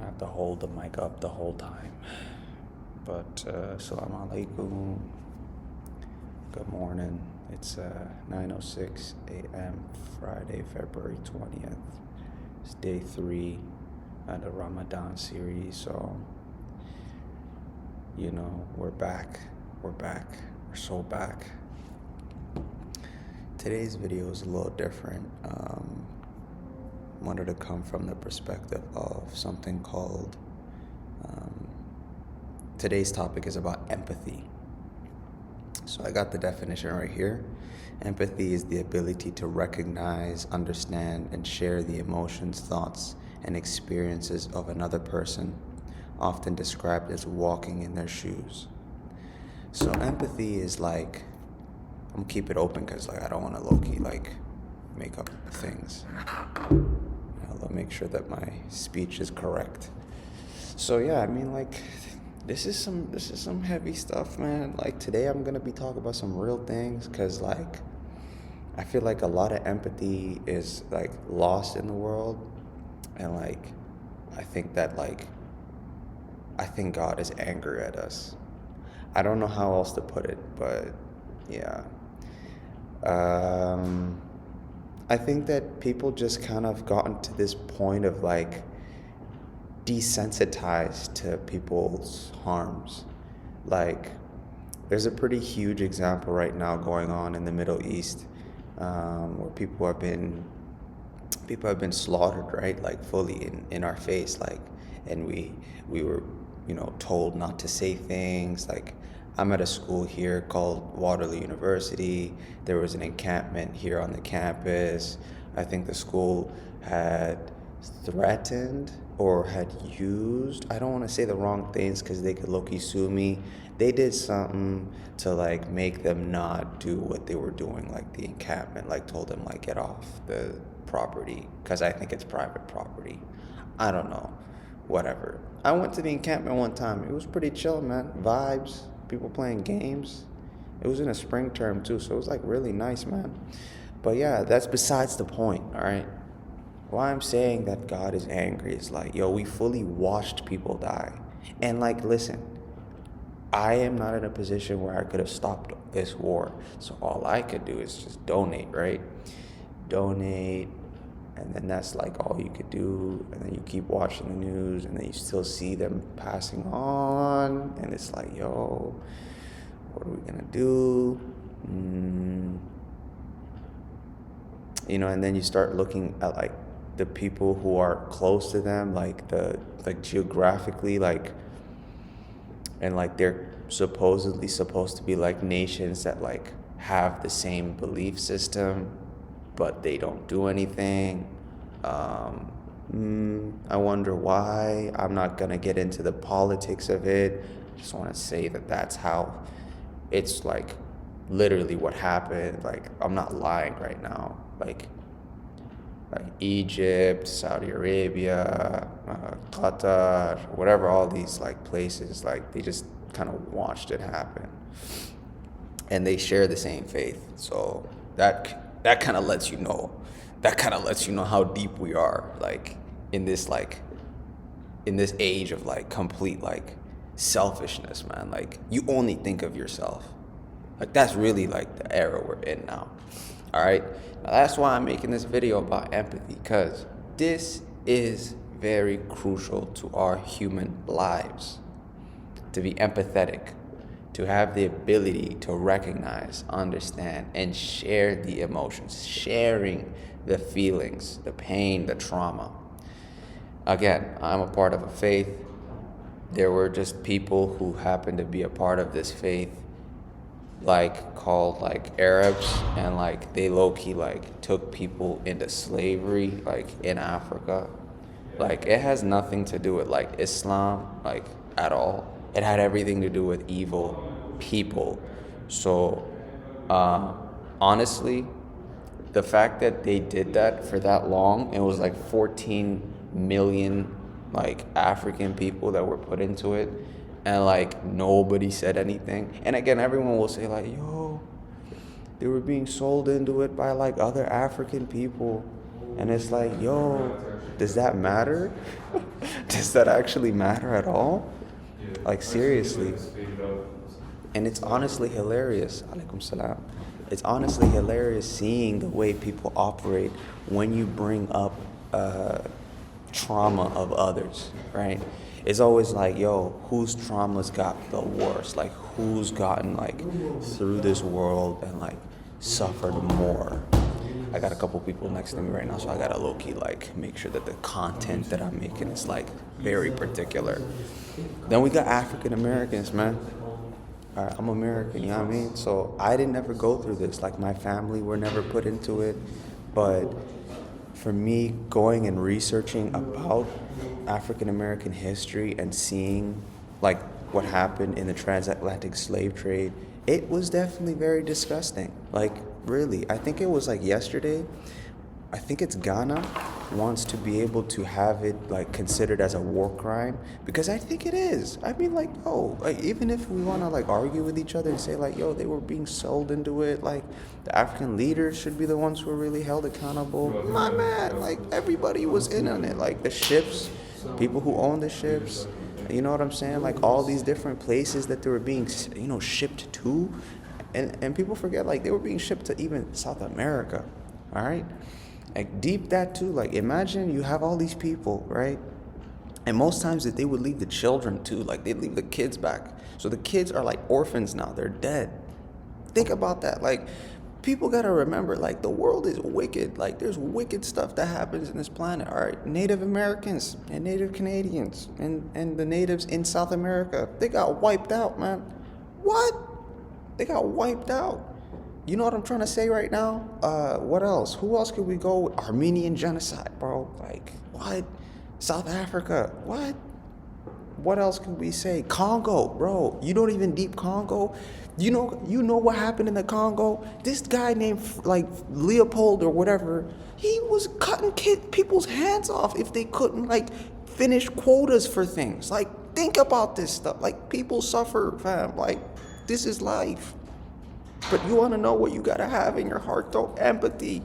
I have to hold the mic up the whole time. But Salam Aleikum. Good morning. It's 9:06 a.m. Friday, February 20th. It's day 3 of the Ramadan series. So, we're back. We're so back. Today's video is a little different. Wanted to come from the perspective of something called, today's topic is about empathy. So I got the definition right here. Empathy is the ability to recognize, understand, and share the emotions, thoughts, and experiences of another person, often described as walking in their shoes. So empathy is like, I'm gonna keep it open because I don't want to low-key make up things. I'll make sure that my speech is correct. So yeah, this is some heavy stuff, man. Today I'm gonna be talking about some real things because I feel like a lot of empathy is lost in the world, and I think that I think God is angry at us. I don't know how else to put it, but yeah. I think that people just kind of gotten to this point of desensitized to people's harms. There's a pretty huge example right now going on in the Middle East, where people have been slaughtered, right? Fully in our face, and we were told not to say things. I'm at a school here called Waterloo University. There was an encampment here on the campus. I think the school had threatened or had used, I don't want to say the wrong things because they could low-key sue me. They did something to make them not do what they were doing, the encampment, told them get off the property because I think it's private property. I don't know, whatever. I went to the encampment one time. It was pretty chill, man. Vibes, people playing games. It was in a spring term too, so it was really nice, man. But yeah, that's besides the point, all right? Why I'm saying that God is angry is we fully watched people die. And listen, I am not in a position where I could have stopped this war. So all I could do is just donate, right? Donate, and then that's all you could do. And then you keep watching the news, and then you still see them passing on. And it's what are we gonna do? And then you start looking at the people who are close to them, geographically, and they're supposedly supposed to be nations that have the same belief system, but they don't do anything. I wonder why. I'm not gonna get into the politics of it. I just want to say that that's how it's literally what happened. I'm not lying right now. Egypt, Saudi Arabia, Qatar, whatever, all these places, they just kind of watched it happen, and they share the same faith. So that kind of lets you know. That kind of lets you know how deep we are, in this in this age of complete selfishness, man. You only think of yourself. That's really the era we're in now. All right. Now, that's why I'm making this video about empathy, because this is very crucial to our human lives. To be empathetic, to have the ability to recognize, understand, and share the emotions, sharing the feelings, the pain, the trauma. Again, I'm a part of a faith. There were just people who happened to be a part of this faith, called Arabs, and they low-key took people into slavery in Africa. It has nothing to do with Islam at all. It had everything to do with evil people. So honestly, the fact that they did that for that long, it was 14 million African people that were put into it, and nobody said anything. And again, everyone will say yo, they were being sold into it by other African people, and it's yo, does that matter? Does that actually matter at all? Yeah. Like, I see you, seriously. like, speed it up. And it's honestly hilarious. Alaikum salam. It's honestly hilarious seeing the way people operate when you bring up trauma of others, right? It's always like, yo, whose traumas got the worst? Like, who's gotten like through this world and like suffered more? I got a couple people next to me right now, so I gotta low key like make sure that the content that I'm making is like very particular. Then we got African Americans, man. All right, I'm American, you know what I mean? So I didn't ever go through this. Like, my family were never put into it. But for me, going and researching about African American history and seeing like what happened in the transatlantic slave trade, it was definitely very disgusting. Like, really, I think it was like yesterday. I think it's Ghana wants to be able to have it like considered as a war crime, because I think it is. I mean, like, yo, like, even if we want to like argue with each other and say like, yo, they were being sold into it, like the African leaders should be the ones who are really held accountable. My man, like everybody was in on it, like the ships, people who own the ships. You know what I'm saying? Like all these different places that they were being, shipped to, and people forget like they were being shipped to even South America. All right. Like deep that too. Like imagine you have all these people, right? And most times that they would leave the children too. Like they'd leave the kids back. So the kids are like orphans now. They're dead. Think about that. Like people gotta remember, like the world is wicked. Like there's wicked stuff that happens in this planet. All right, Native Americans and Native Canadians and the natives in South America, they got wiped out, man. What? They got wiped out. You know what I'm trying to say right now? What else? Who else could we go with? Armenian genocide, bro. Like, what? South Africa, what? What else can we say? Congo, bro. You don't even deep Congo. You know what happened in the Congo? This guy named like Leopold or whatever, he was cutting people's hands off if they couldn't like finish quotas for things. Like, think about this stuff. Like, people suffer, fam. Like, this is life. But you want to know what you got to have in your heart, though? Empathy.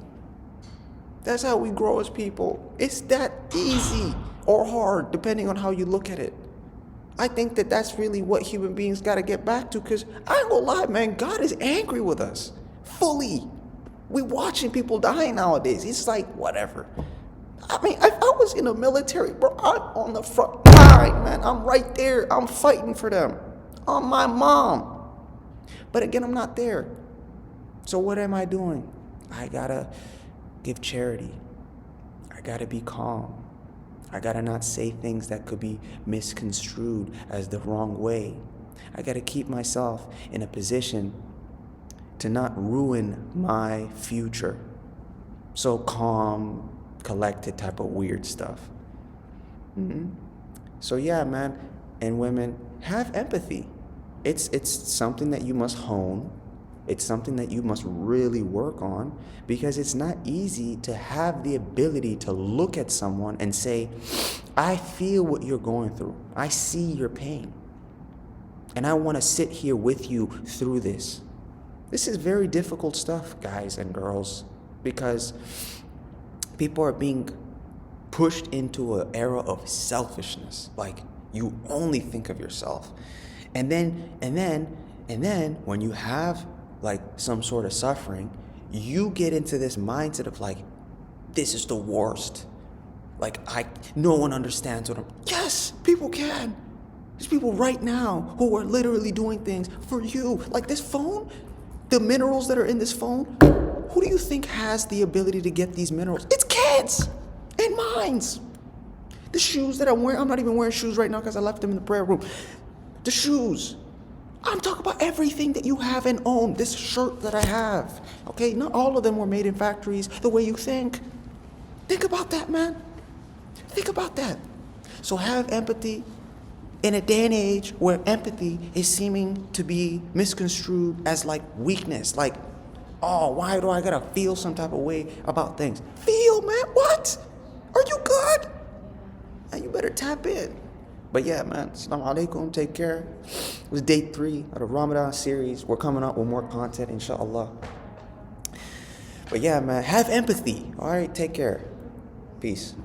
That's how we grow as people. It's that easy or hard, depending on how you look at it. I think that that's really what human beings got to get back to, because I ain't gonna lie, man, God is angry with us. Fully. We watching people die nowadays. It's like, whatever. I mean, if I was in the military, bro, I'm on the front line, man. I'm right there. I'm fighting for them. On my mom. But again, I'm not there. So what am I doing? I gotta give charity. I gotta be calm. I gotta not say things that could be misconstrued as the wrong way. I gotta keep myself in a position to not ruin my future. So calm, collected type of weird stuff. So yeah, man, and women, have empathy. It's something that you must hone. It's something that you must really work on, because it's not easy to have the ability to look at someone and say, I feel what you're going through. I see your pain. And I want to sit here with you through this. This is very difficult stuff, guys and girls, because people are being pushed into an era of selfishness. Like, you only think of yourself. And then when you have like some sort of suffering, you get into this mindset of like, this is the worst. Like, no one understands what I'm. Yes, people can. There's people right now who are literally doing things for you. Like this phone, the minerals that are in this phone, who do you think has the ability to get these minerals? It's kids and minds. The shoes that I'm wearing, I'm not even wearing shoes right now because I left them in the prayer room. The shoes. I'm talking about everything that you have and own. This shirt that I have, okay? Not all of them were made in factories the way you think. Think about that, man. Think about that. So have empathy in a day and age where empathy is seeming to be misconstrued as like weakness. Like, oh, why do I gotta feel some type of way about things? Feel, man, what? Are you good? And you better tap in. But yeah, man, Salam Aleikum, take care. It was day 3 of the Ramadan series. We're coming up with more content, inshallah. But yeah, man, have empathy. All right, take care. Peace.